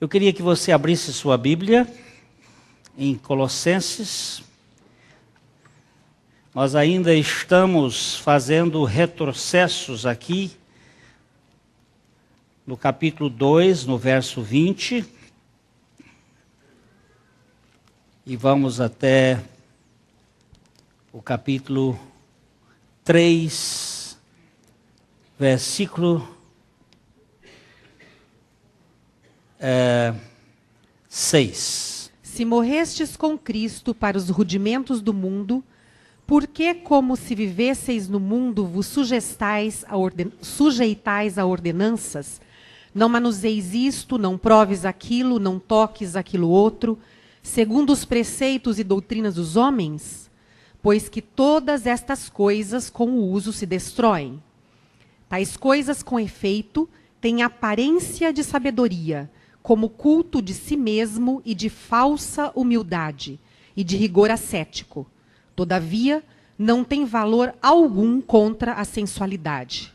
Eu queria que você abrisse sua Bíblia em Colossenses. Nós ainda estamos fazendo retrocessos aqui no capítulo 2, no verso 20. E vamos até o capítulo 3, versículo 6. Se morrestes com Cristo para os rudimentos do mundo, por que, como se vivesseis no mundo, vos sujeitais a ordenanças? Não manuseis isto, não proves aquilo, não toques aquilo outro, segundo os preceitos e doutrinas dos homens? Pois que todas estas coisas com o uso se destroem. Tais coisas, com efeito, têm aparência de sabedoria, como culto de si mesmo e de falsa humildade, e de rigor ascético. Todavia, não tem valor algum contra a sensualidade.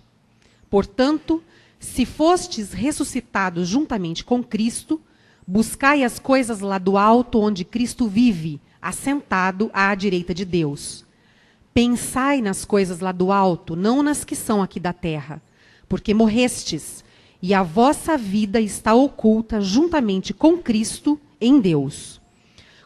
Portanto, se fostes ressuscitados juntamente com Cristo, buscai as coisas lá do alto, onde Cristo vive, assentado à direita de Deus. Pensai nas coisas lá do alto, não nas que são aqui da terra, porque morrestes, e a vossa vida está oculta juntamente com Cristo em Deus.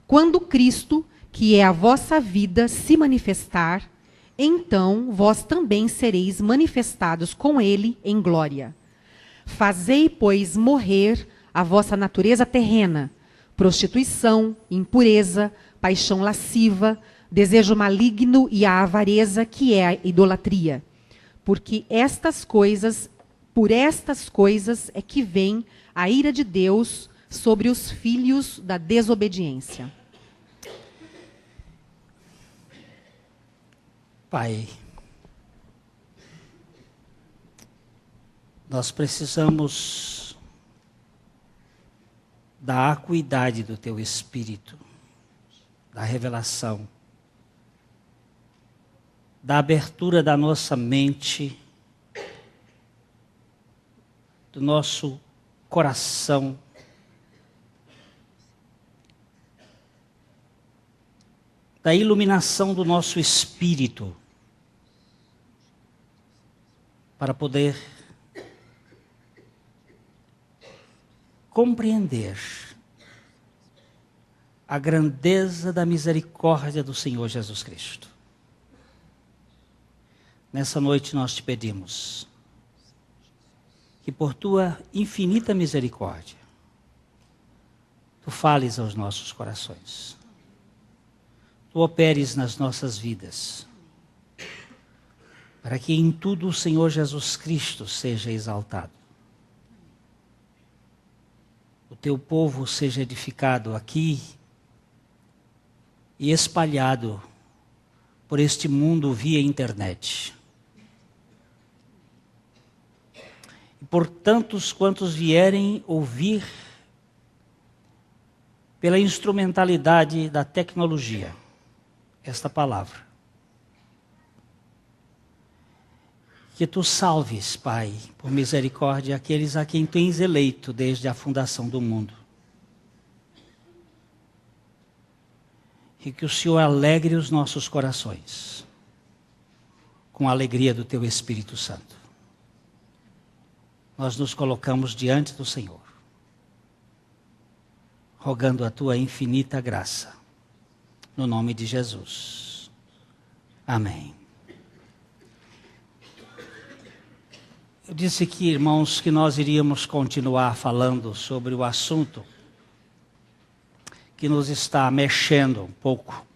Quando Cristo, que é a vossa vida, se manifestar, então vós também sereis manifestados com ele em glória. Fazei, pois, morrer a vossa natureza terrena, prostituição, impureza, paixão lasciva, desejo maligno e a avareza, que é a idolatria. Porque por estas coisas é que vem a ira de Deus sobre os filhos da desobediência. Pai, nós precisamos da acuidade do Teu Espírito, da revelação, da abertura da nossa mente, do nosso coração, da iluminação do nosso espírito, para poder compreender a grandeza da misericórdia do Senhor Jesus Cristo. Nessa noite nós te pedimos que por tua infinita misericórdia, tu fales aos nossos corações, tu operes nas nossas vidas, para que em tudo o Senhor Jesus Cristo seja exaltado. O teu povo seja edificado aqui e espalhado por este mundo via internet. Por tantos quantos vierem ouvir pela instrumentalidade da tecnologia esta palavra. Que tu salves, Pai, por misericórdia, aqueles a quem tens eleito desde a fundação do mundo. E que o Senhor alegre os nossos corações com a alegria do teu Espírito Santo. Nós nos colocamos diante do Senhor, rogando a tua infinita graça, no nome de Jesus. Amém. Eu disse aqui, irmãos, que nós iríamos continuar falando sobre o assunto que nos está mexendo um pouco,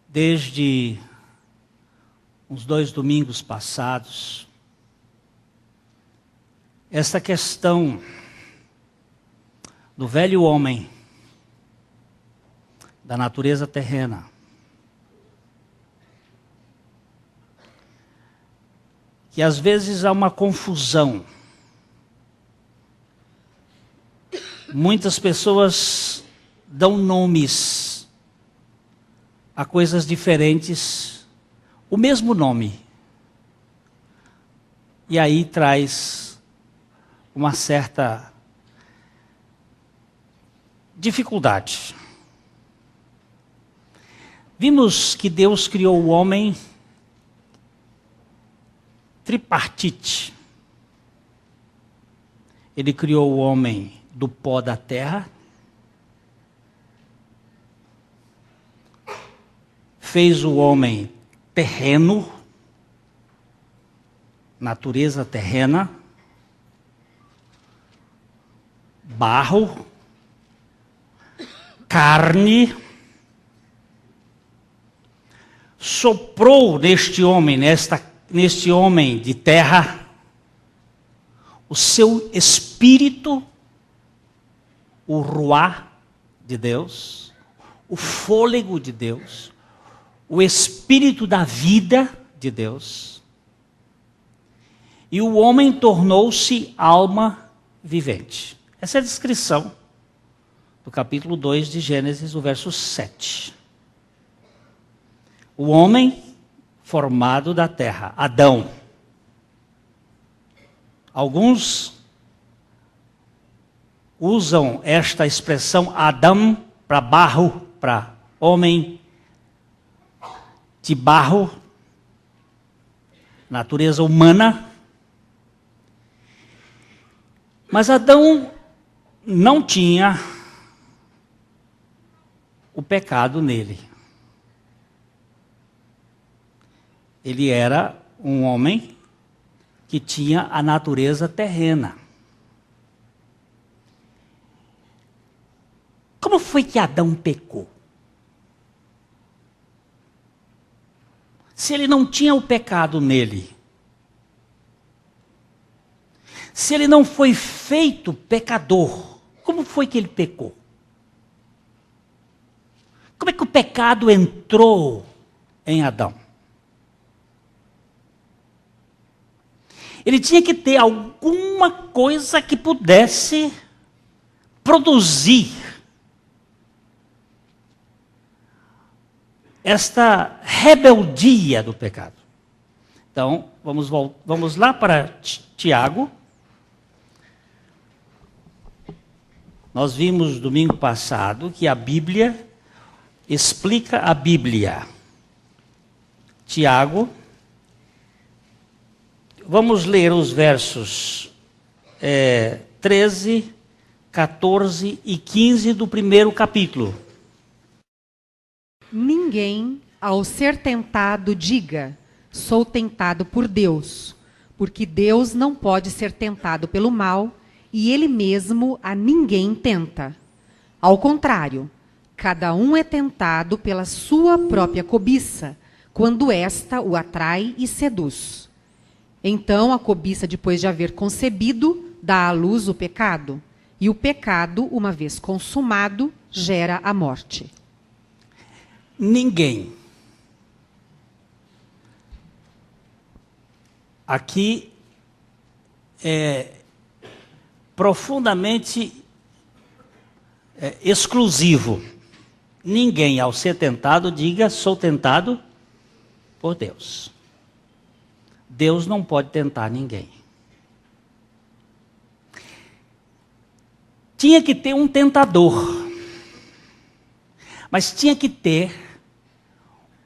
desde uns 2 domingos passados. Essa questão do velho homem, da natureza terrena, que às vezes há uma confusão. Muitas pessoas dão nomes a coisas diferentes, o mesmo nome. E aí traz uma certa Dificuldade. Vimos que Deus criou o homem tripartite. Ele criou o homem do pó da terra, fez o homem terreno, natureza terrena, barro, carne, soprou neste homem de terra o seu espírito, o ruá de Deus, o fôlego de Deus, o espírito da vida de Deus. E o homem tornou-se alma vivente. Essa é a descrição do capítulo 2 de Gênesis, o verso 7. O homem formado da terra, Adão. Alguns usam esta expressão Adão para barro, para homem de barro, natureza humana. Mas Adão não tinha o pecado nele. Ele era um homem que tinha a natureza terrena. Como foi que Adão pecou? Se ele não tinha o pecado nele, se ele não foi feito pecador, como foi que ele pecou? Como é que o pecado entrou em Adão? Ele tinha que ter alguma coisa que pudesse produzir esta rebeldia do pecado. Então, vamos lá para Tiago. Nós vimos domingo passado que a Bíblia explica a Bíblia. Tiago, vamos ler os versos 13, 14 e 15 do primeiro capítulo. Ninguém, ao ser tentado, diga, sou tentado por Deus, porque Deus não pode ser tentado pelo mal, e ele mesmo a ninguém tenta. Ao contrário, cada um é tentado pela sua própria cobiça, quando esta o atrai e seduz. Então a cobiça, depois de haver concebido, dá à luz o pecado, e o pecado, uma vez consumado, gera a morte. Ninguém. Aqui é profundamente exclusivo. Ninguém, ao ser tentado, diga, sou tentado por Deus. Deus não pode tentar ninguém. Tinha que ter um tentador, mas tinha que ter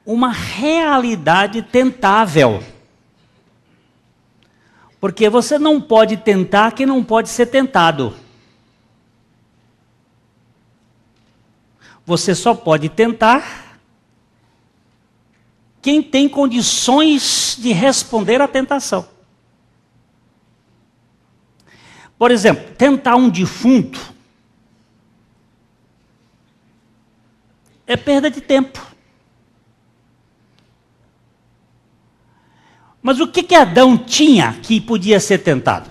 uma realidade tentável. Porque você não pode tentar quem não pode ser tentado. Você só pode tentar quem tem condições de responder à tentação. Por exemplo, tentar um defunto é perda de tempo. Mas o que Adão tinha que podia ser tentado?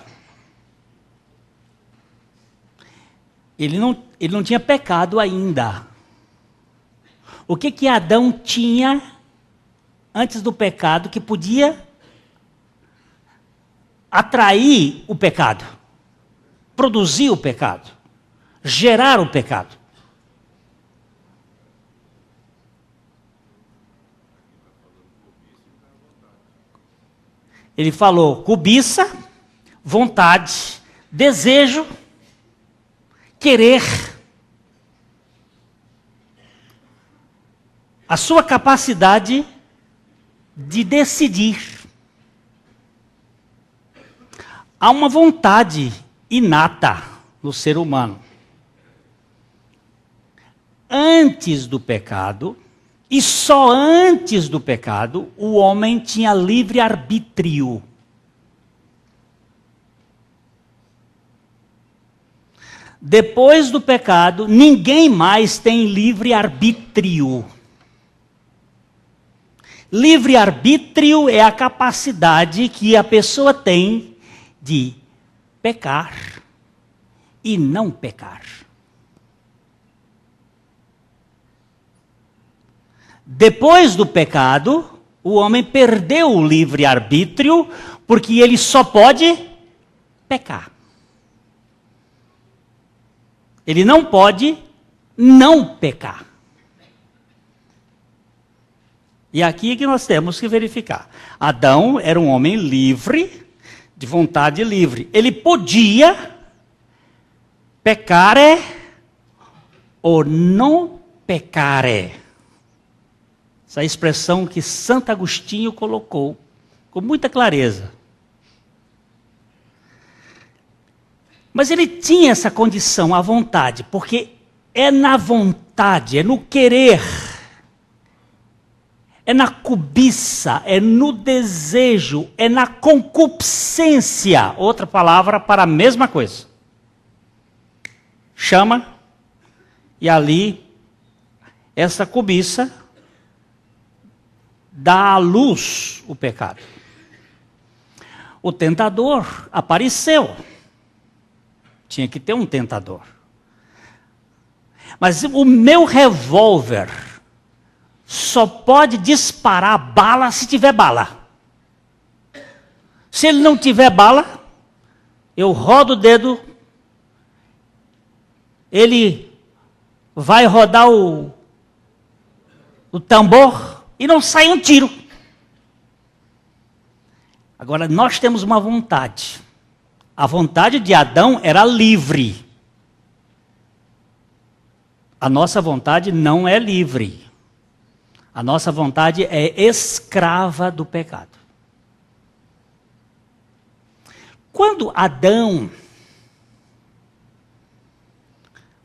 Ele não tinha pecado ainda. O que Adão tinha antes do pecado que podia atrair o pecado, produzir o pecado, gerar o pecado? Ele falou cobiça, vontade, desejo, querer. a sua capacidade de decidir. Há uma vontade inata no ser humano. Antes do pecado, e só antes do pecado, o homem tinha livre-arbítrio. Depois do pecado, ninguém mais tem livre-arbítrio. Livre-arbítrio é a capacidade que a pessoa tem de pecar e não pecar. Depois do pecado, o homem perdeu o livre-arbítrio, porque ele só pode pecar. Ele não pode não pecar. E aqui é que nós temos que verificar. Adão era um homem livre, de vontade livre. Ele podia pecare ou não pecare. Essa expressão que Santo Agostinho colocou com muita clareza. Mas ele tinha essa condição, a vontade, porque é na vontade, é no querer, é na cobiça, é no desejo, é na concupiscência, outra palavra para a mesma coisa. Chama, e ali, essa cobiça dá à luz o pecado. O tentador apareceu. Tinha que ter um tentador. Mas o meu revólver só pode disparar bala se tiver bala. Se ele não tiver bala, eu rodo o dedo, ele vai rodar o tambor e não sai um tiro. Agora, nós temos uma vontade. A vontade de Adão era livre. A nossa vontade não é livre. A nossa vontade é escrava do pecado. Quando Adão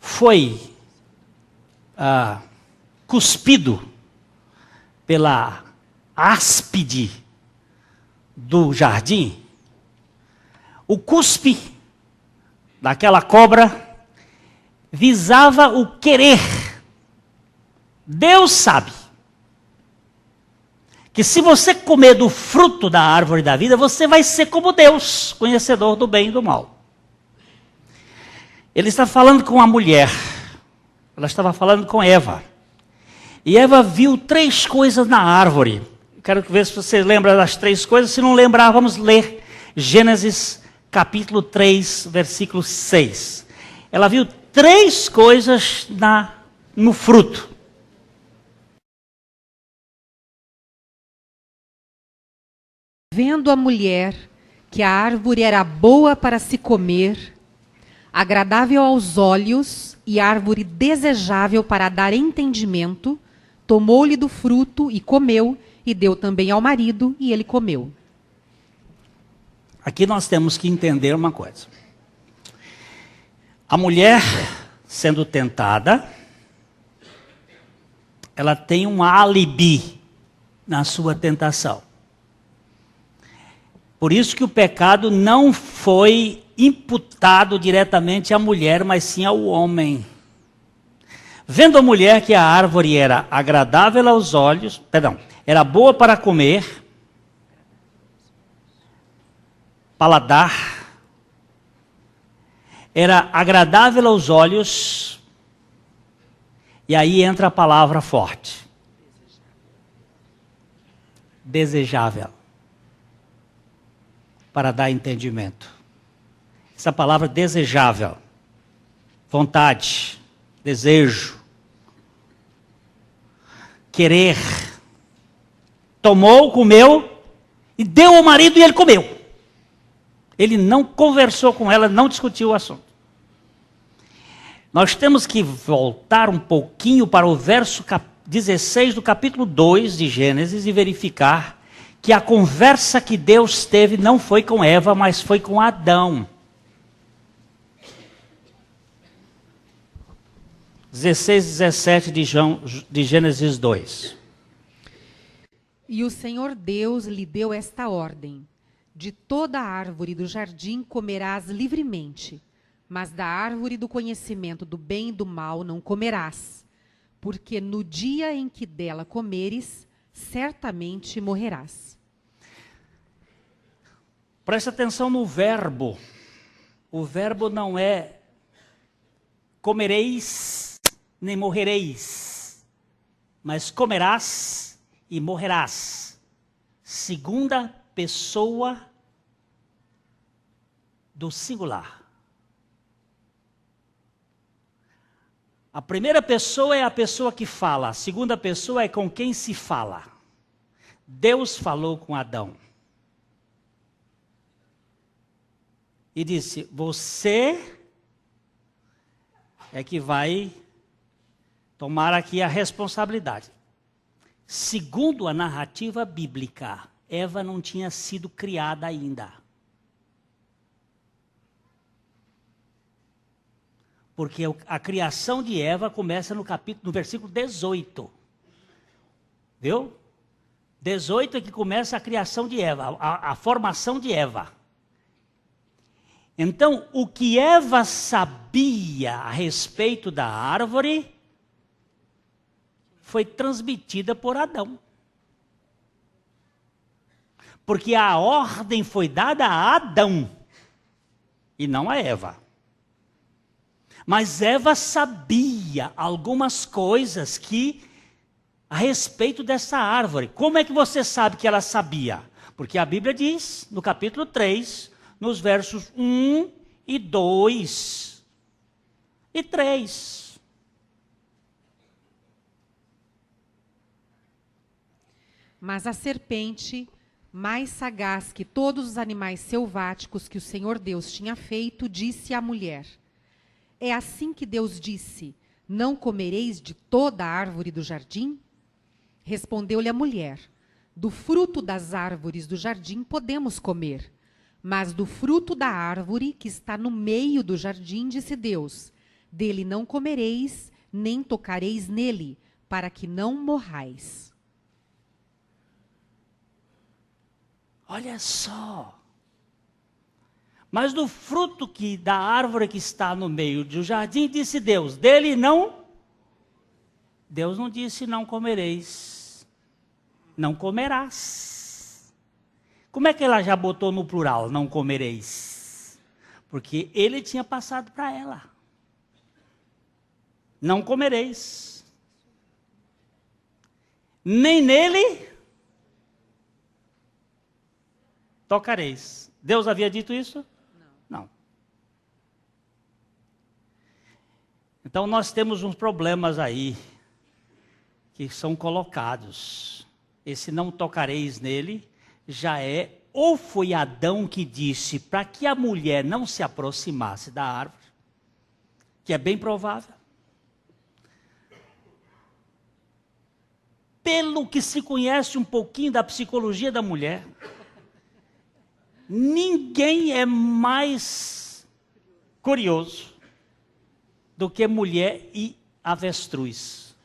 foi cuspido pela áspide do jardim, o cuspe daquela cobra visava o querer. Deus sabe que se você comer do fruto da árvore da vida, você vai ser como Deus, conhecedor do bem e do mal. Ele está falando com a mulher, ela estava falando com Eva. E Eva viu 3 coisas na árvore. Quero ver se você lembra das 3 coisas. Se não lembrar, vamos ler Gênesis capítulo 3, versículo 6. Ela viu 3 coisas no fruto. Vendo a mulher que a árvore era boa para se comer, agradável aos olhos e árvore desejável para dar entendimento, tomou-lhe do fruto e comeu, e deu também ao marido, e ele comeu. Aqui nós temos que entender uma coisa. A mulher, sendo tentada, ela tem um álibi na sua tentação. Por isso que o pecado não foi imputado diretamente à mulher, mas sim ao homem. Vendo a mulher que a árvore era agradável aos olhos, era boa para comer, paladar, era agradável aos olhos, e aí entra a palavra forte. Desejável. Para dar entendimento. Essa palavra desejável, vontade, desejo, querer, tomou, comeu, e deu ao marido e ele comeu. Ele não conversou com ela, não discutiu o assunto. Nós temos que voltar um pouquinho para o verso 16 do capítulo 2 de Gênesis e verificar que a conversa que Deus teve não foi com Eva, mas foi com Adão. 16, 17 de Gênesis 2. E o Senhor Deus lhe deu esta ordem: de toda a árvore do jardim comerás livremente, mas da árvore do conhecimento do bem e do mal não comerás, porque no dia em que dela comeres, certamente morrerás. Preste atenção no verbo. O verbo não é comereis nem morrereis, mas comerás e morrerás. Segunda pessoa do singular. A primeira pessoa é a pessoa que fala, a segunda pessoa é com quem se fala. Deus falou com Adão e disse: você é que vai tomar aqui a responsabilidade. Segundo a narrativa bíblica, Eva não tinha sido criada ainda. Porque a criação de Eva começa no versículo 18. Viu? 18 é que começa a criação de Eva, a formação de Eva. Então, o que Eva sabia a respeito da árvore foi transmitida por Adão. Porque a ordem foi dada a Adão e não a Eva. Mas Eva sabia algumas coisas a respeito dessa árvore. Como é que você sabe que ela sabia? Porque a Bíblia diz, no capítulo 3, nos versos 1 e 2 e 3. Mas a serpente, mais sagaz que todos os animais selváticos que o Senhor Deus tinha feito, disse à mulher: é assim que Deus disse: não comereis de toda a árvore do jardim? Respondeu-lhe a mulher: do fruto das árvores do jardim podemos comer, mas do fruto da árvore que está no meio do jardim, disse Deus: dele não comereis, nem tocareis nele, para que não morrais. Olha só. Mas do fruto da árvore que está no meio do jardim, disse Deus, dele não. Deus não disse não comereis, não comerás. Como é que ela já botou no plural, não comereis? Porque ele tinha passado para ela. Não comereis. Nem nele tocareis. Deus havia dito isso? Não. Então nós temos uns problemas aí que são colocados. Esse não tocareis nele já é, ou foi Adão que disse para que a mulher não se aproximasse da árvore, que é bem provável. Pelo que se conhece um pouquinho da psicologia da mulher, ninguém é mais curioso do que mulher e avestruz.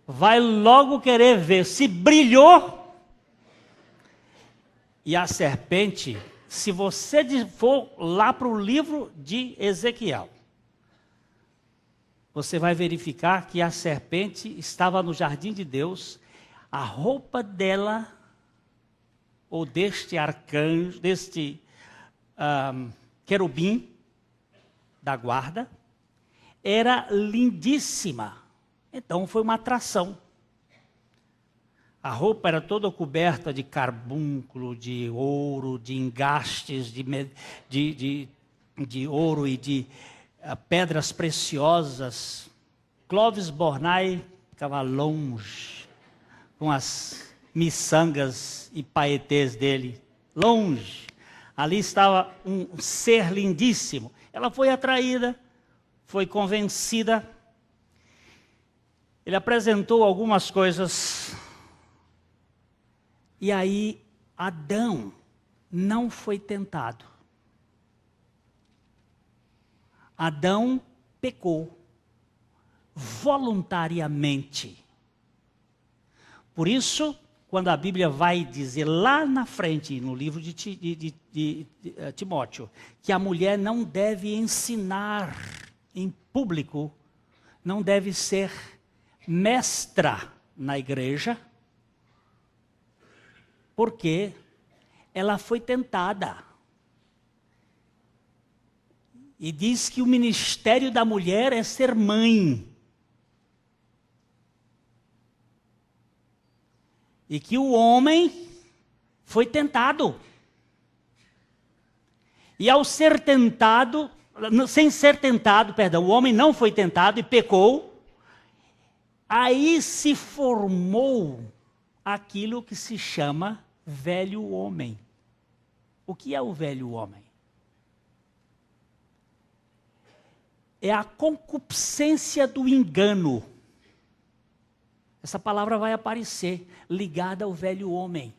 Vai logo querer ver se brilhou. E a serpente, se você for lá para o livro de Ezequiel, você vai verificar que a serpente estava no jardim de Deus, a roupa dela, ou deste arcanjo, deste querubim da guarda, era lindíssima. Então foi uma atração. A roupa era toda coberta de carbúnculo, de ouro, de engastes de ouro e de pedras preciosas. Clovis Bornai ficava longe, com as miçangas e paetês dele, longe. Ali estava um ser lindíssimo. Ela foi atraída, foi convencida. Ele apresentou algumas coisas. E aí, Adão não foi tentado. Adão pecou voluntariamente. Por isso, quando a Bíblia vai dizer lá na frente, no livro de Timóteo, que a mulher não deve ensinar em público, não deve ser mestra na igreja, porque ela foi tentada. E diz que o ministério da mulher é ser mãe. E que o homem foi tentado. E ao ser tentado, sem ser tentado, perdão, o homem não foi tentado e pecou. Aí se formou aquilo que se chama velho homem. O que é o velho homem? É a concupiscência do engano. Essa palavra vai aparecer ligada ao velho homem.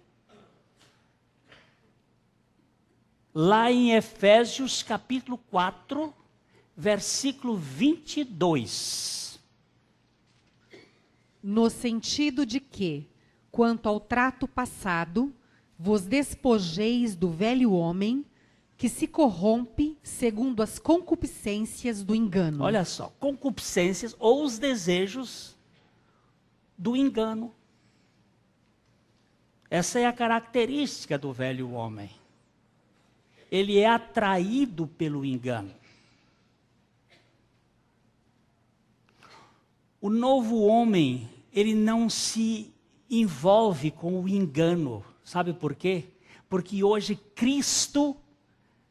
Lá em Efésios capítulo 4, versículo 22. No sentido de que, quanto ao trato passado, vos despojeis do velho homem, que se corrompe segundo as concupiscências do engano. Olha só, concupiscências ou os desejos do engano. Essa é a característica do velho homem. Ele é atraído pelo engano. O novo homem, ele não se envolve com o engano. Sabe por quê? Porque hoje Cristo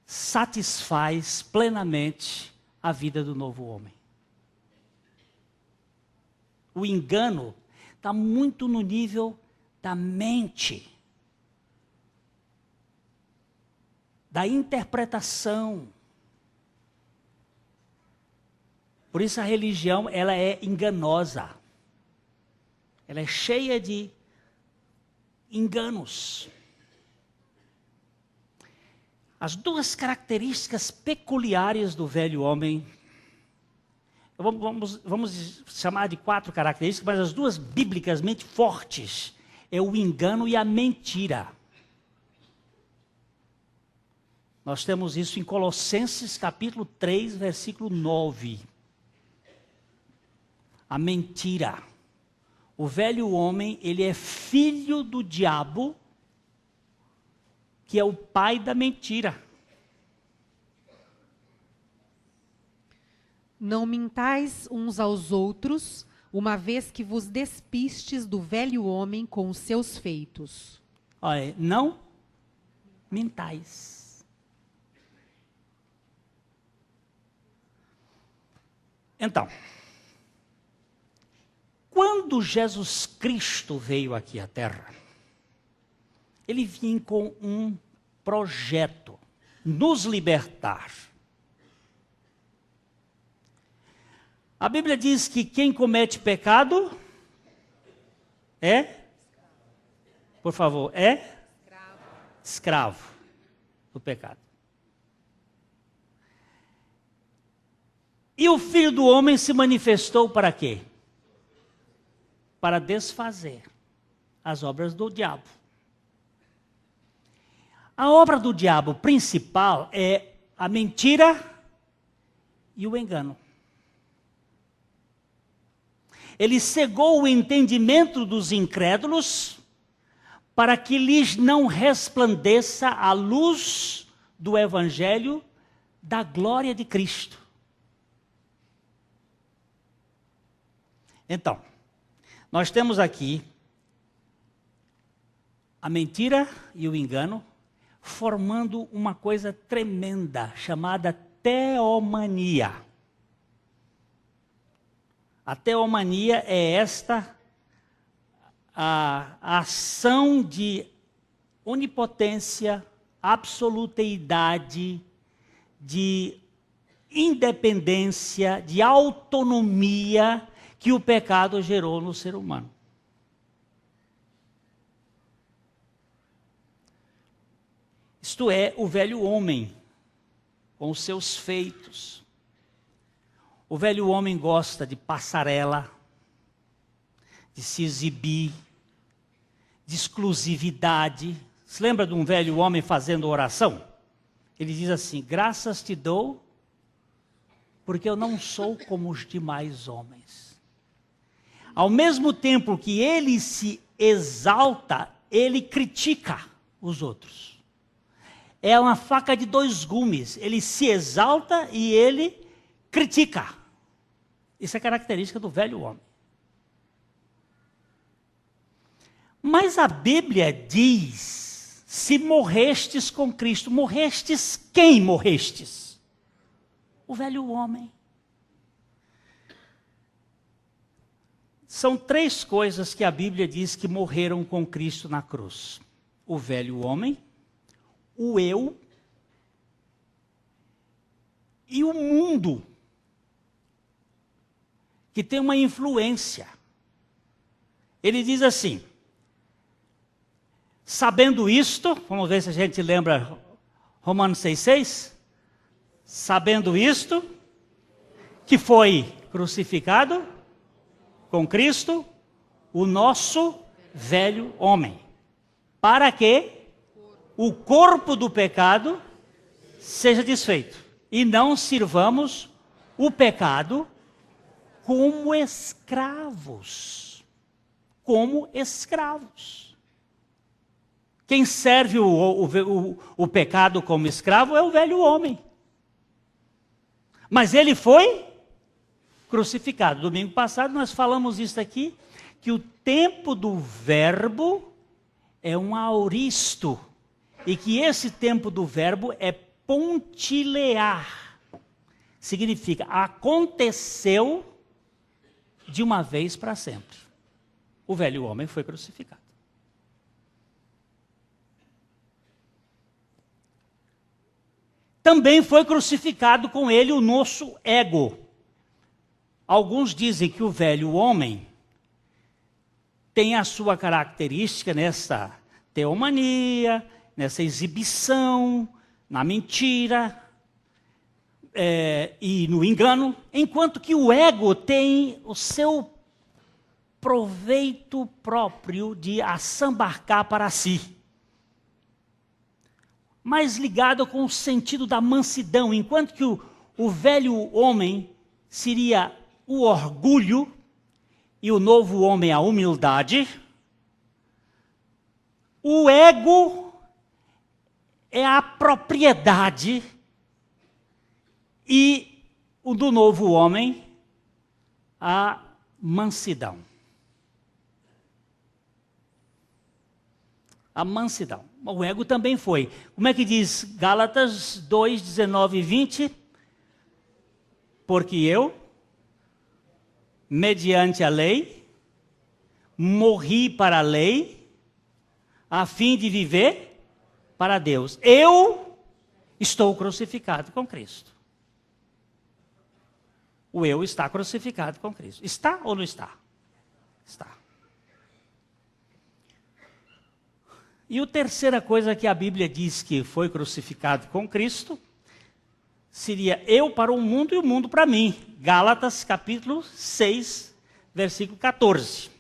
satisfaz plenamente a vida do novo homem. O engano está muito no nível da mente, da interpretação. Por isso a religião, ela é enganosa. Ela é cheia de enganos. As duas características peculiares do velho homem, vamos chamar de 4 características, mas as duas biblicamente fortes é o engano e a mentira. Nós temos isso em Colossenses capítulo 3, versículo 9. A mentira. O velho homem, ele é filho do diabo, que é o pai da mentira. Não mintais uns aos outros, uma vez que vos despistes do velho homem com os seus feitos. Olha, não mintais. Então, quando Jesus Cristo veio aqui à Terra, ele vinha com um projeto, nos libertar. A Bíblia diz que quem comete pecado é, por favor, é escravo do pecado. E o Filho do Homem se manifestou para quê? Para desfazer as obras do diabo. A obra do diabo principal é a mentira e o engano. Ele cegou o entendimento dos incrédulos para que lhes não resplandeça a luz do Evangelho da glória de Cristo. Então, nós temos aqui a mentira e o engano formando uma coisa tremenda chamada teomania. A teomania é a ação de onipotência, absoluteidade, de independência, de autonomia que o pecado gerou no ser humano. Isto é, o velho homem, com os seus feitos. O velho homem gosta de passarela, de se exibir, de exclusividade. Se lembra de um velho homem fazendo oração? Ele diz assim: graças te dou, porque eu não sou como os demais homens. Ao mesmo tempo que ele se exalta, ele critica os outros. É uma faca de dois gumes. Ele se exalta e ele critica. Isso é característica do velho homem. Mas a Bíblia diz: se morrestes com Cristo, morrestes quem morrestes? O velho homem. São três coisas que a Bíblia diz que morreram com Cristo na cruz: o velho homem, o eu e o mundo, que tem uma influência. Ele diz assim: sabendo isto, vamos ver se a gente lembra Romanos 6,6. Sabendo isto, que foi crucificado com Cristo o nosso velho homem, para que o corpo do pecado seja desfeito, e não sirvamos o pecado como escravos. Como escravos. Quem serve o pecado como escravo é o velho homem. Mas ele foi crucificado. Domingo passado nós falamos isso aqui, que o tempo do verbo é um aoristo, e que esse tempo do verbo é pontilear. Significa, aconteceu de uma vez para sempre. O velho homem foi crucificado. Também foi crucificado com ele o nosso ego. Alguns dizem que o velho homem tem a sua característica nessa teomania, nessa exibição, na mentira e no engano, enquanto que o ego tem o seu proveito próprio de assambarcar para si, mais ligado com o sentido da mansidão, enquanto que o velho homem seria o orgulho e o novo homem a humildade. O ego é a propriedade e o do novo homem a mansidão. A mansidão. O ego também foi. Como é que diz Gálatas 2, 19 e 20? Porque eu, mediante a lei, morri para a lei, a fim de viver para Deus. Eu estou crucificado com Cristo. O eu está crucificado com Cristo. Está ou não está? Está. E a terceira coisa que a Bíblia diz que foi crucificado com Cristo seria eu para o mundo e o mundo para mim. Gálatas capítulo 6, versículo 14.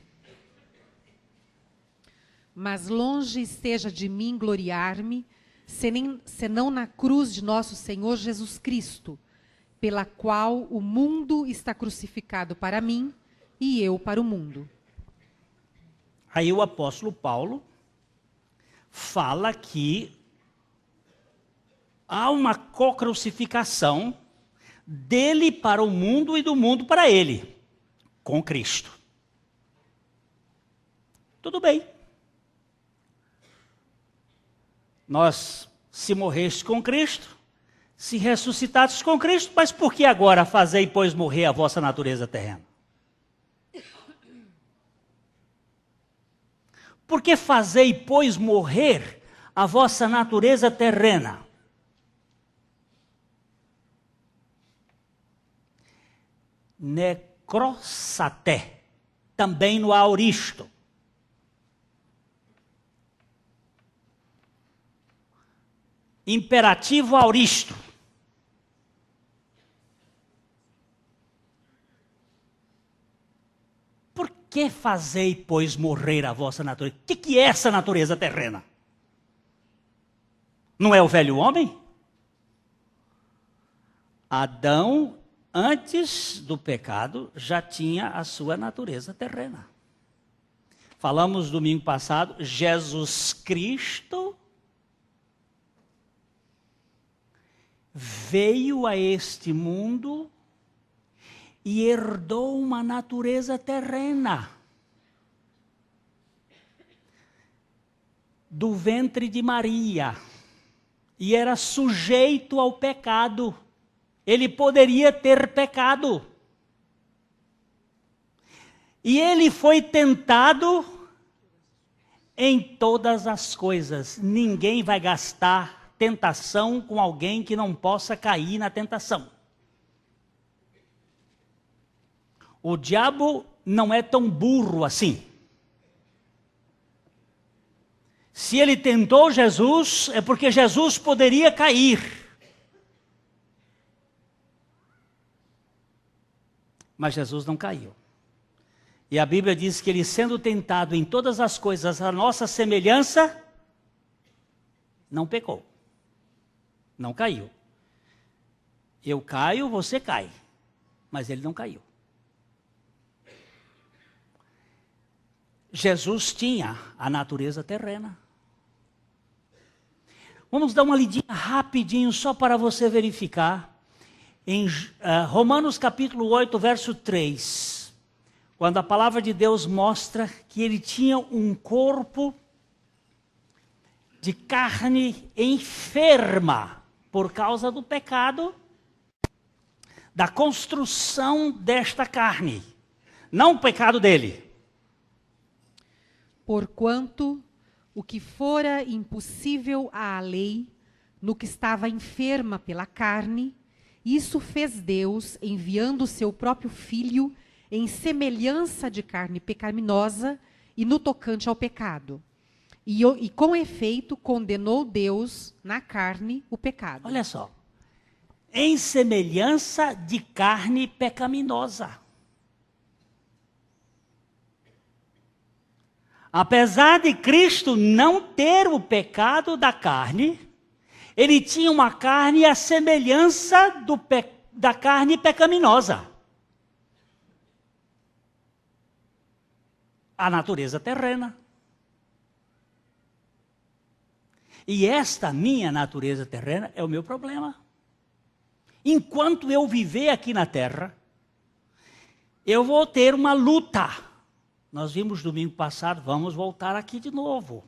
Mas longe esteja de mim gloriar-me, senão na cruz de nosso Senhor Jesus Cristo, pela qual o mundo está crucificado para mim e eu para o mundo. Aí o apóstolo Paulo fala que há uma co-crucificação dele para o mundo e do mundo para ele, com Cristo. Tudo bem. Nós, se morrestes com Cristo, se ressuscitastes com Cristo, mas por que agora fazei, pois, morrer a vossa natureza terrena? Por que fazei, pois, morrer a vossa natureza terrena? crossate, também no aoristo. Imperativo aoristo. Por que fazei, pois, morrer a vossa natureza? O que é essa natureza terrena? Não é o velho homem? Adão, antes do pecado, já tinha a sua natureza terrena. Falamos domingo passado, Jesus Cristo veio a este mundo e herdou uma natureza terrena do ventre de Maria e era sujeito ao pecado. Ele poderia ter pecado. E ele foi tentado em todas as coisas. Ninguém vai gastar tentação com alguém que não possa cair na tentação. O diabo não é tão burro assim. Se ele tentou Jesus, é porque Jesus poderia cair. Mas Jesus não caiu. E a Bíblia diz que ele, sendo tentado em todas as coisas à nossa semelhança, não pecou. Não caiu. Eu caio, você cai. Mas ele não caiu. Jesus tinha a natureza terrena. Vamos dar uma lidinha rapidinho só para você verificar. Em Romanos capítulo 8, verso 3, quando a palavra de Deus mostra que ele tinha um corpo de carne enferma por causa do pecado, da construção desta carne, não o pecado dele. Porquanto o que fora impossível à lei, no que estava enferma pela carne, isso fez Deus, enviando o seu próprio Filho em semelhança de carne pecaminosa e no tocante ao pecado. E com efeito condenou Deus na carne o pecado. Olha só. Em semelhança de carne pecaminosa. Apesar de Cristo não ter o pecado da carne, ele tinha uma carne à semelhança da carne pecaminosa. A natureza terrena. E esta minha natureza terrena é o meu problema. Enquanto eu viver aqui na terra, eu vou ter uma luta. Nós vimos domingo passado, vamos voltar aqui de novo.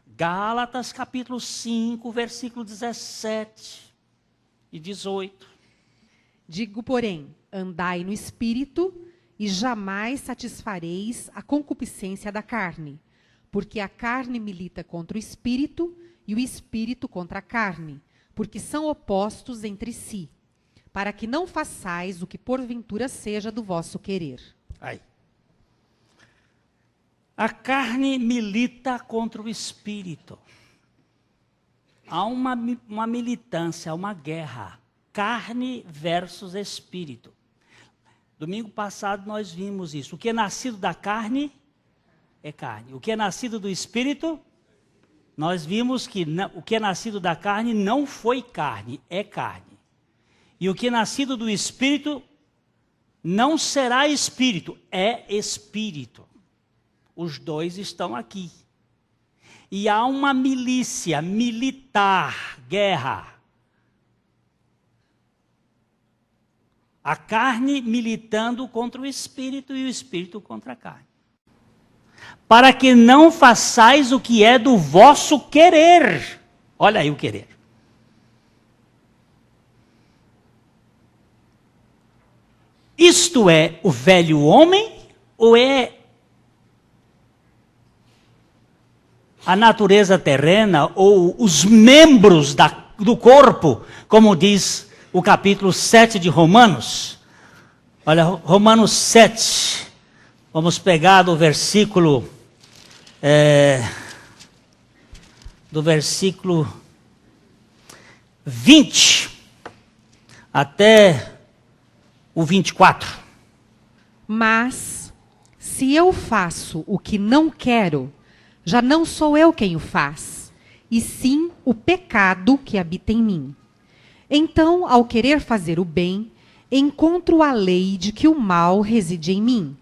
Gálatas capítulo 5, versículo 17 e 18. Digo, porém, andai no Espírito e jamais satisfareis a concupiscência da carne, porque a carne milita contra o Espírito e o Espírito contra a carne, porque são opostos entre si, para que não façais o que porventura seja do vosso querer. Aí. A carne milita contra o Espírito. Há uma militância, uma guerra. Carne versus Espírito. Domingo passado nós vimos isso. O que é nascido da carne é carne. O que é nascido do Espírito, nós vimos que o que é nascido da carne não foi carne, é carne. E o que é nascido do Espírito não será Espírito, é Espírito. Os dois estão aqui. E há uma milícia militar, guerra. A carne militando contra o Espírito e o Espírito contra a carne. Para que não façais o que é do vosso querer. Olha aí o querer. Isto é o velho homem ou é a natureza terrena ou os membros do corpo, como diz o capítulo 7 de Romanos, Olha, Romanos 7, vamos pegar do versículo 20 até o 24. Mas, se eu faço o que não quero, já não sou eu quem o faz, e sim o pecado que habita em mim. Então, ao querer fazer o bem, encontro a lei de que o mal reside em mim.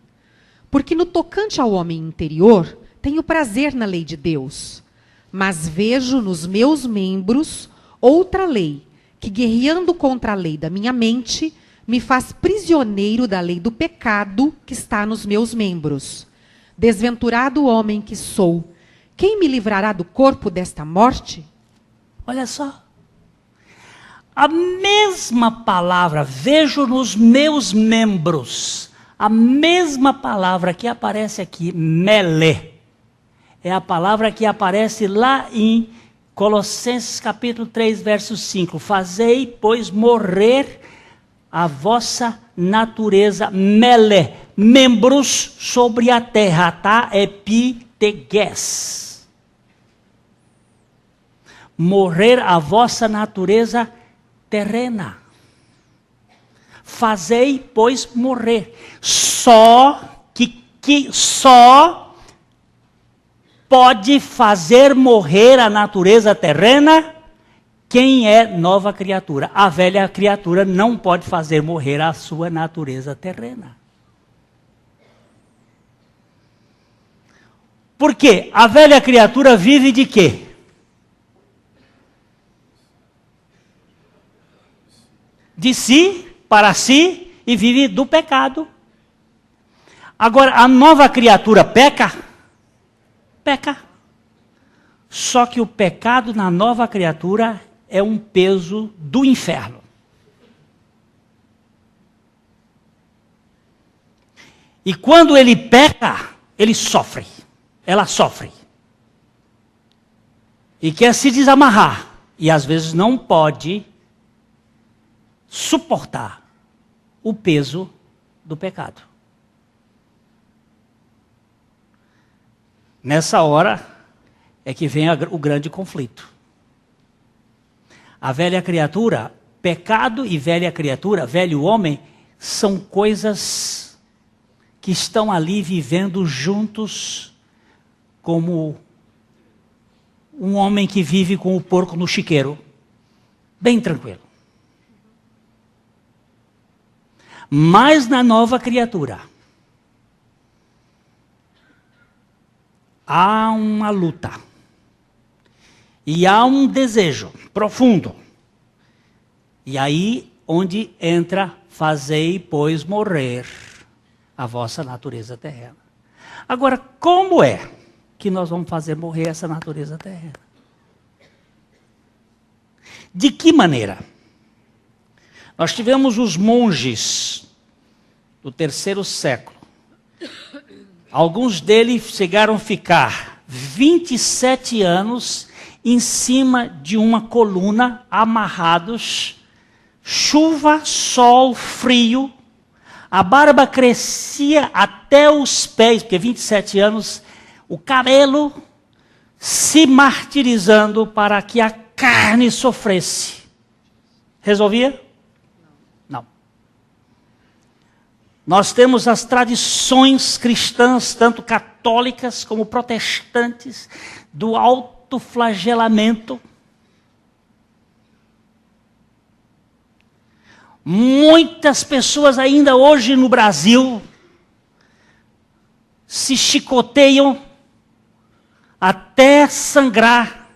Porque no tocante ao homem interior, tenho prazer na lei de Deus. Mas vejo nos meus membros outra lei, que guerreando contra a lei da minha mente, me faz prisioneiro da lei do pecado que está nos meus membros. Desventurado homem que sou, quem me livrará do corpo desta morte? Olha só. A mesma palavra, vejo nos meus membros, a mesma palavra que aparece aqui, mele, é a palavra que aparece lá em Colossenses capítulo 3, verso 5. Fazei, pois, morrer a vossa natureza, mele, membros sobre a terra, tá? Epiteges. Morrer a vossa natureza terrena. Fazei, pois, morrer. Só pode fazer morrer a natureza terrena quem é nova criatura. A velha criatura não pode fazer morrer a sua natureza terrena. Por quê? A velha criatura vive de quê? De si, para si, e vive do pecado. Agora, a nova criatura peca? Peca. Só que o pecado na nova criatura é um peso do inferno. E quando ele peca, ele sofre. Ela sofre. E quer se desamarrar. E às vezes não pode suportar o peso do pecado. Nessa hora é que vem o grande conflito. A velha criatura, pecado e velha criatura, velho homem, são coisas que estão ali vivendo juntos como um homem que vive com o porco no chiqueiro, bem tranquilo. Mas na nova criatura, há uma luta. E há um desejo profundo. E aí onde entra, fazei, pois, morrer a vossa natureza terrena. Agora, como é que nós vamos fazer morrer essa natureza terrena? De que maneira? Nós tivemos os monges do 3º século. Alguns deles chegaram a ficar 27 anos em cima de uma coluna, amarrados, chuva, sol, frio, a barba crescia até os pés, porque 27 anos, o cabelo se martirizando para que a carne sofresse. Resolvia? Não. Nós temos as tradições cristãs, tanto católicas como protestantes, do autoflagelamento. Muitas pessoas ainda hoje no Brasil se chicoteiam até sangrar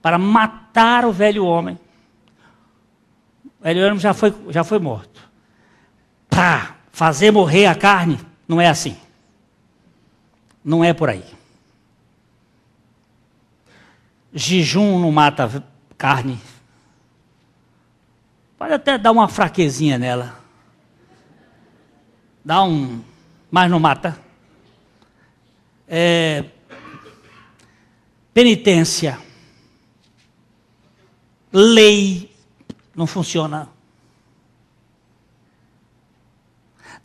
para matar o velho homem. O velho homem já foi morto. Para fazer morrer a carne, não é assim. Não é por aí. Jejum não mata carne. Pode até dar uma fraquezinha nela. Mas não mata. Penitência. Lei não funciona.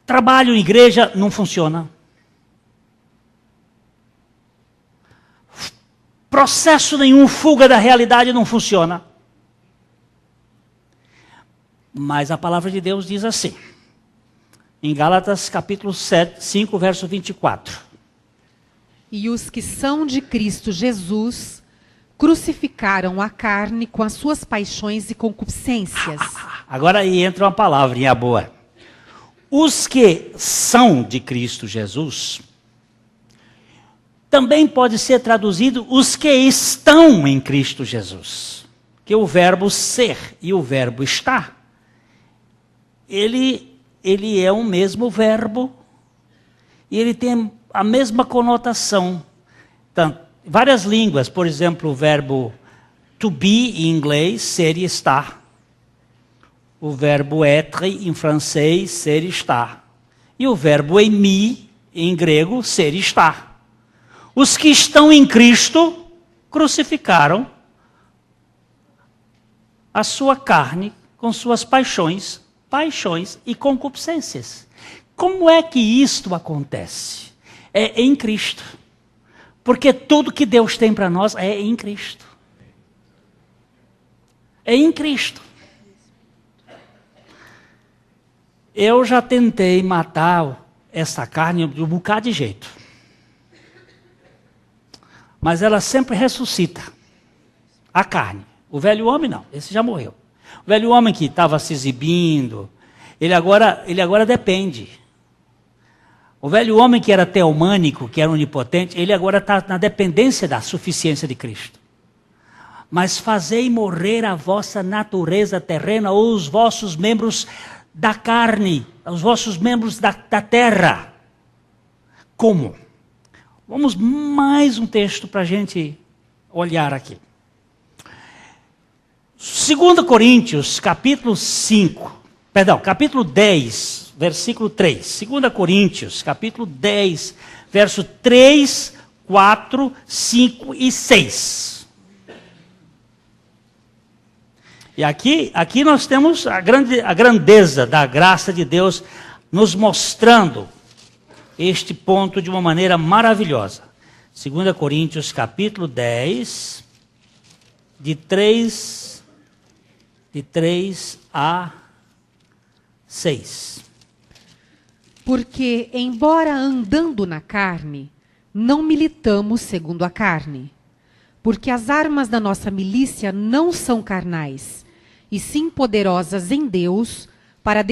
Trabalho em igreja não funciona. Processo nenhum, fuga da realidade não funciona. Mas a palavra de Deus diz assim, em Gálatas capítulo 5, verso 24. E os que são de Cristo Jesus crucificaram a carne com as suas paixões e concupiscências. Agora aí entra uma palavrinha boa. Os que são de Cristo Jesus, também pode ser traduzido os que estão em Cristo Jesus. Que o verbo ser e o verbo estar, ele é o mesmo verbo e ele tem a mesma conotação. Tanto, várias línguas, por exemplo, o verbo to be em inglês, ser e estar. O verbo être em francês, ser e estar. E o verbo aimer em grego, ser e estar. Os que estão em Cristo crucificaram a sua carne com suas paixões e concupiscências. Como é que isto acontece? É em Cristo. Porque tudo que Deus tem para nós é em Cristo. É em Cristo. Eu já tentei matar essa carne de um bocado de jeito. Mas ela sempre ressuscita. A carne. O velho homem não, esse já morreu. O velho homem que estava se exibindo, ele agora depende. O velho homem que era teomânico, que era onipotente, ele agora está na dependência da suficiência de Cristo. Mas fazei morrer a vossa natureza terrena, ou os vossos membros da carne, os vossos membros da terra. Como? Vamos mais um texto para a gente olhar aqui. 2 Coríntios, capítulo 10, versículo 3. 2 Coríntios, capítulo 10, verso 3, 4, 5 e 6. E aqui nós temos a grandeza da graça de Deus nos mostrando este ponto de uma maneira maravilhosa. 2 Coríntios, capítulo 10, de 3 a 6. Porque, embora andando na carne, não militamos segundo a carne. Porque as armas da nossa milícia não são carnais, e sim poderosas em Deus para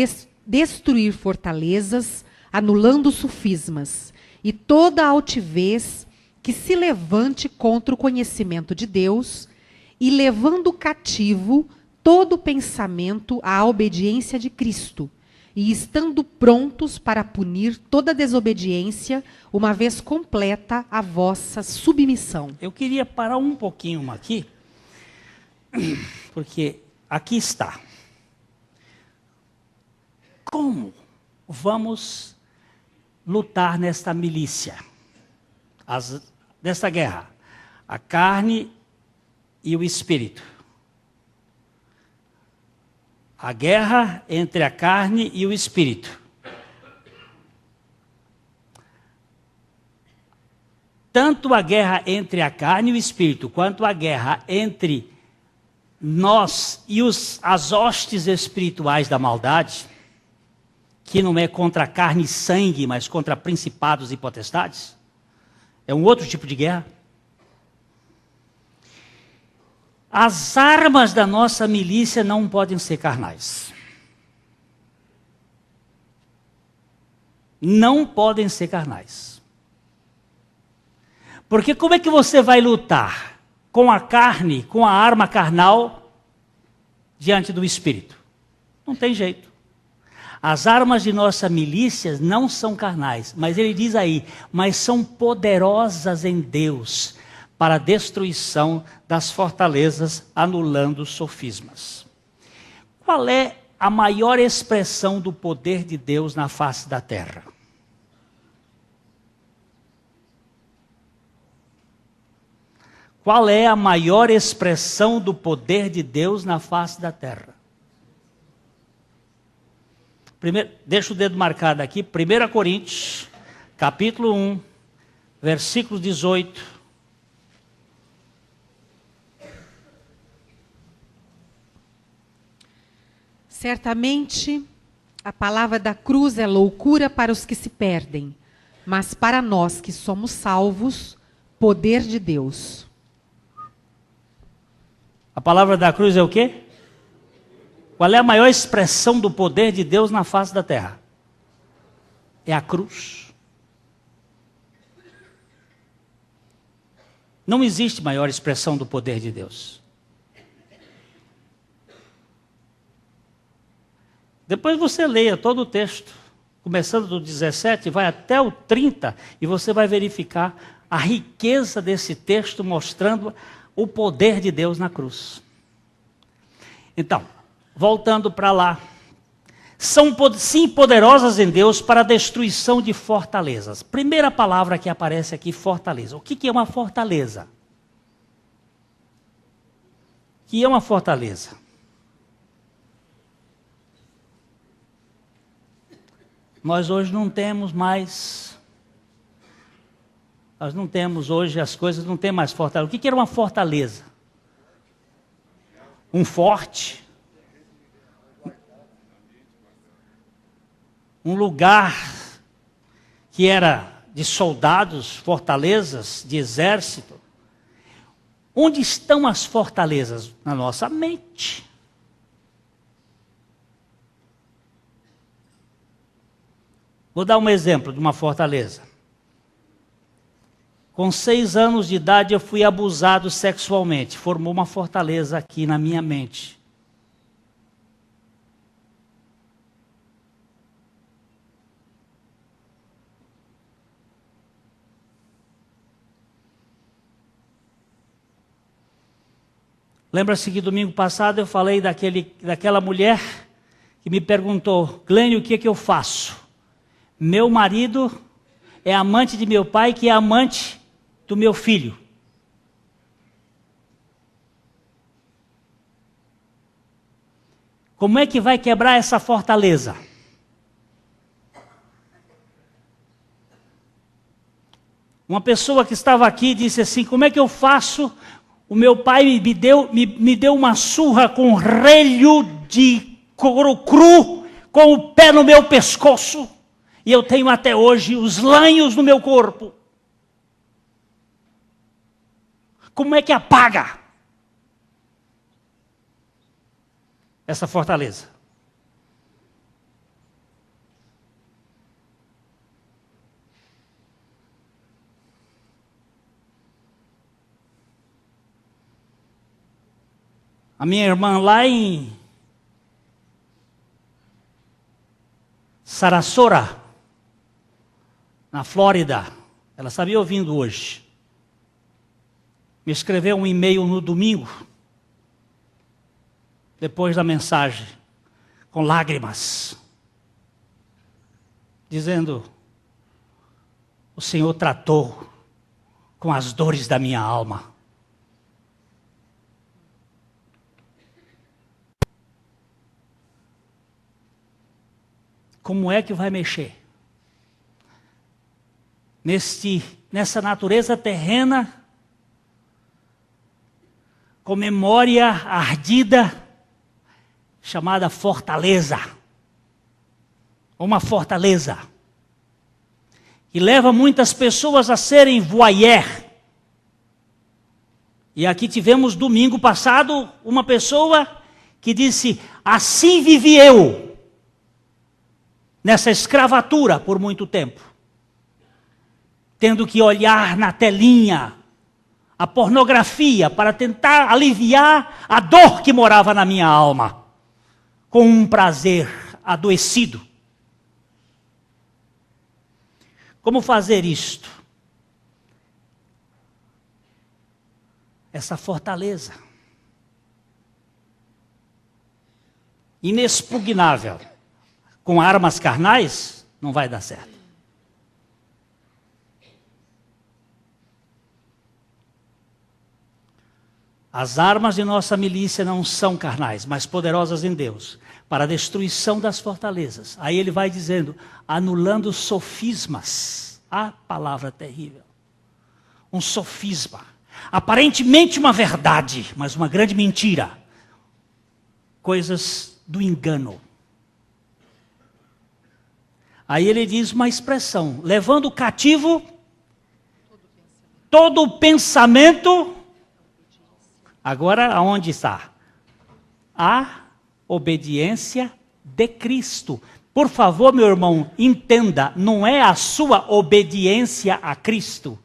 destruir fortalezas, anulando sofismas, e toda a altivez que se levante contra o conhecimento de Deus, e levando cativo todo pensamento à obediência de Cristo, e estando prontos para punir toda desobediência, uma vez completa a vossa submissão. Eu queria parar um pouquinho aqui, porque aqui está. Como vamos lutar nesta milícia, nesta guerra? A carne e o espírito. A guerra entre a carne e o espírito. Tanto a guerra entre a carne e o espírito, quanto a guerra entre nós e as hostes espirituais da maldade, que não é contra a carne e sangue, mas contra principados e potestades, é um outro tipo de guerra. As armas da nossa milícia não podem ser carnais. Não podem ser carnais. Porque como é que você vai lutar com a carne, com a arma carnal, diante do Espírito? Não tem jeito. As armas de nossa milícia não são carnais, mas ele diz aí, mas são poderosas em Deus, para a destruição das fortalezas, anulando sofismas. Qual é a maior expressão do poder de Deus na face da terra? Qual é a maior expressão do poder de Deus na face da terra? Deixa o dedo marcado aqui, 1 Coríntios, capítulo 1, versículo 18. Certamente, a palavra da cruz é loucura para os que se perdem, mas para nós que somos salvos, poder de Deus. A palavra da cruz é o quê? Qual é a maior expressão do poder de Deus na face da terra? É a cruz. Não existe maior expressão do poder de Deus. Depois você leia todo o texto, começando do 17, vai até o 30, e você vai verificar a riqueza desse texto mostrando o poder de Deus na cruz. Então, voltando para lá. São sim poderosas em Deus para a destruição de fortalezas. Primeira palavra que aparece aqui, fortaleza. O que é uma fortaleza? O que é uma fortaleza? Nós hoje não temos mais, nós não temos hoje, as coisas não tem mais fortaleza. O que era uma fortaleza? Um forte, um lugar que era de soldados, fortalezas, de exército. Onde estão as fortalezas? Na nossa mente. Vou dar um exemplo de uma fortaleza. Com 6 anos de idade eu fui abusado sexualmente. Formou uma fortaleza aqui na minha mente. Lembra-se que domingo passado eu falei daquela mulher que me perguntou: Glênio, o que é que eu faço? Meu marido é amante de meu pai, que é amante do meu filho. Como é que vai quebrar essa fortaleza? Uma pessoa que estava aqui disse assim: como é que eu faço? O meu pai me deu uma surra com relho de couro cru, com o pé no meu pescoço. E eu tenho até hoje os lanhos no meu corpo. Como é que apaga essa fortaleza? A minha irmã lá em Sarasota, na Flórida, ela está me ouvindo hoje. Me escreveu um e-mail no domingo, depois da mensagem, com lágrimas, dizendo: o Senhor tratou com as dores da minha alma. Como é que vai mexer nessa natureza terrena, com memória ardida, chamada fortaleza? Uma fortaleza que leva muitas pessoas a serem voyeur. E aqui tivemos domingo passado uma pessoa que disse: assim vivi eu, nessa escravatura por muito tempo, tendo que olhar na telinha a pornografia para tentar aliviar a dor que morava na minha alma, com um prazer adoecido. Como fazer isto? Essa fortaleza inexpugnável, com armas carnais, não vai dar certo. As armas de nossa milícia não são carnais, mas poderosas em Deus, para a destruição das fortalezas. Aí ele vai dizendo, anulando sofismas. A palavra terrível. Um sofisma. Aparentemente uma verdade, mas uma grande mentira. Coisas do engano. Aí ele diz uma expressão, levando cativo todo o pensamento. Agora, aonde está? A obediência de Cristo. Por favor, meu irmão, entenda, não é a sua obediência a Cristo.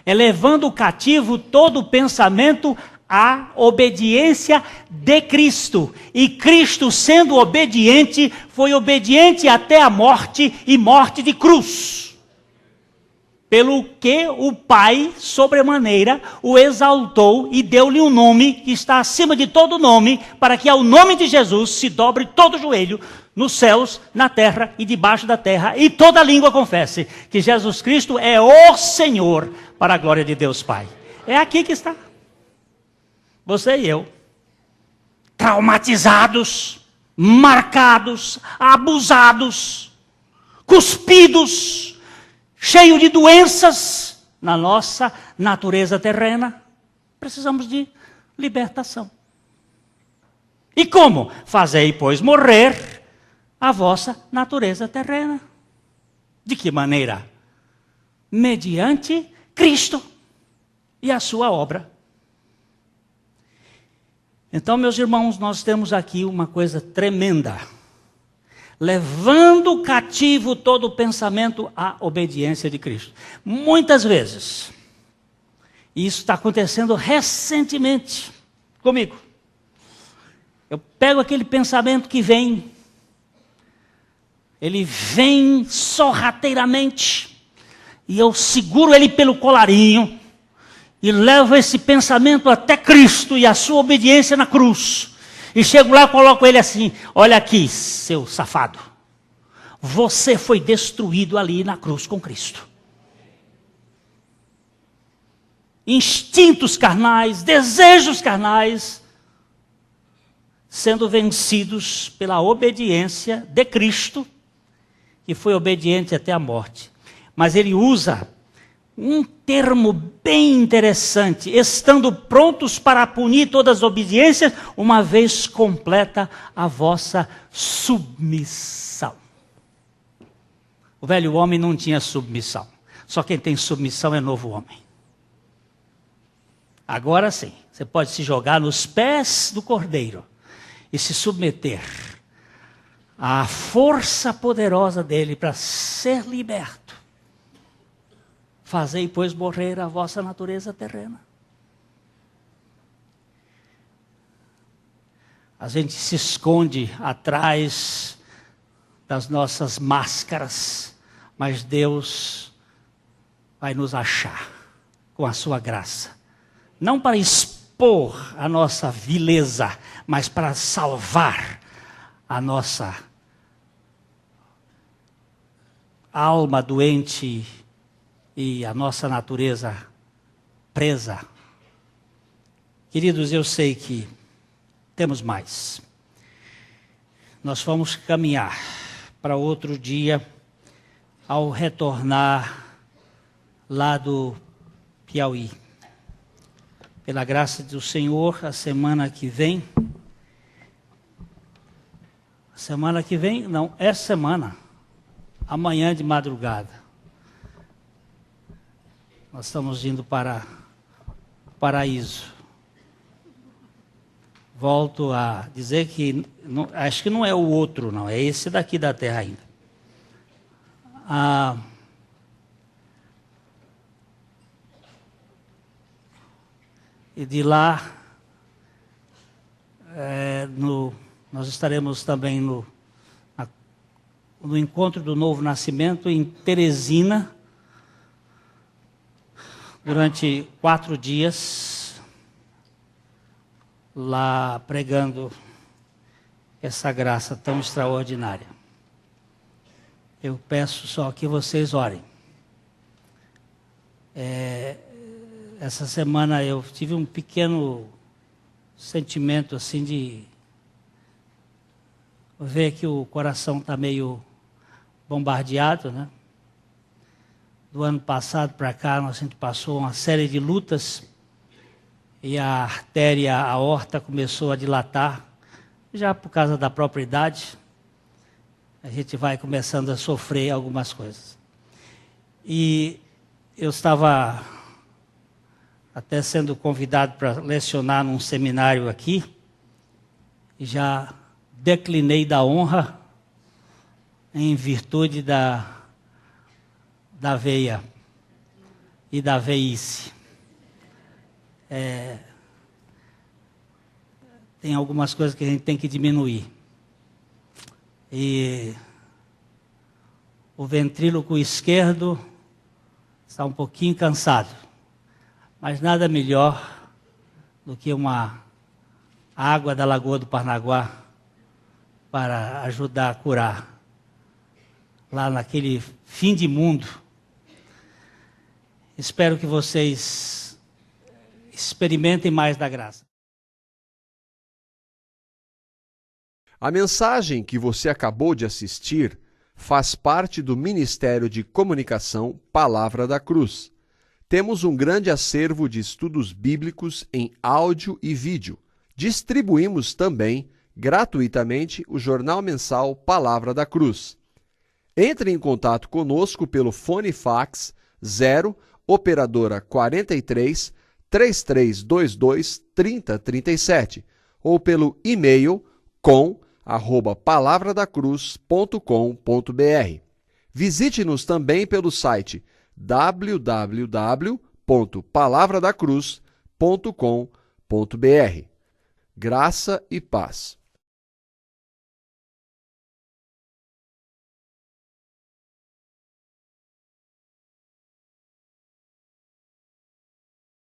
É levando cativo todo o pensamento à obediência de Cristo. E Cristo, sendo obediente, foi obediente até a morte e morte de cruz. Pelo que o Pai, sobremaneira, o exaltou e deu-lhe um nome que está acima de todo nome, para que ao nome de Jesus se dobre todo o joelho, nos céus, na terra e debaixo da terra, e toda língua confesse que Jesus Cristo é o Senhor, para a glória de Deus Pai. É aqui que está. Você e eu, traumatizados, marcados, abusados, cuspidos, cheio de doenças na nossa natureza terrena, precisamos de libertação. E como? Fazei, pois, morrer a vossa natureza terrena. De que maneira? Mediante Cristo e a sua obra. Então, meus irmãos, nós temos aqui uma coisa tremenda. Levando cativo todo o pensamento à obediência de Cristo. Muitas vezes, e isso está acontecendo recentemente comigo, eu pego aquele pensamento que vem, ele vem sorrateiramente, e eu seguro ele pelo colarinho, e levo esse pensamento até Cristo e a sua obediência na cruz. E chego lá e coloco ele assim, olha aqui, seu safado. Você foi destruído ali na cruz com Cristo. Instintos carnais, desejos carnais, sendo vencidos pela obediência de Cristo, que foi obediente até a morte. Mas ele usa um termo bem interessante, estando prontos para punir todas as obediências, uma vez completa a vossa submissão. O velho homem não tinha submissão, só quem tem submissão é novo homem. Agora sim, você pode se jogar nos pés do Cordeiro e se submeter à força poderosa dele para ser liberto. Fazei, pois, morrer a vossa natureza terrena. A gente se esconde atrás das nossas máscaras, mas Deus vai nos achar com a sua graça. Não para expor a nossa vileza, mas para salvar a nossa alma doente e a nossa natureza presa. Queridos, eu sei que temos mais. Nós vamos caminhar para outro dia, ao retornar lá do Piauí. Pela graça do Senhor, a semana que vem, essa semana, amanhã de madrugada, nós estamos indo para o paraíso. Volto a dizer que, acho que não é o outro, não, é esse daqui da terra ainda. E de lá, nós estaremos também no encontro do Novo Nascimento em Teresina, durante 4 dias, lá pregando essa graça tão extraordinária. Eu peço só que vocês orem. Essa semana eu tive um pequeno sentimento assim de Vê que o coração está meio bombardeado, né? Do ano passado para cá, a gente passou uma série de lutas e a artéria aorta começou a dilatar, já por causa da própria idade. A gente vai começando a sofrer algumas coisas. E eu estava até sendo convidado para lecionar num seminário aqui, e já declinei da honra em virtude da veia e da veice. Tem algumas coisas que a gente tem que diminuir. E o ventríloco esquerdo está um pouquinho cansado, mas nada melhor do que uma água da Lagoa do Parnaguá para ajudar a curar lá naquele fim de mundo. Espero que vocês experimentem mais da graça. A mensagem que você acabou de assistir faz parte do Ministério de Comunicação Palavra da Cruz. Temos um grande acervo de estudos bíblicos em áudio e vídeo. Distribuímos também, gratuitamente, o jornal mensal Palavra da Cruz. Entre em contato conosco pelo fone fax 0 operadora 43 3322 3037 ou pelo e-mail com@palavradacruz.com.br. Visite-nos também pelo site www.palavradacruz.com.br. Graça e paz.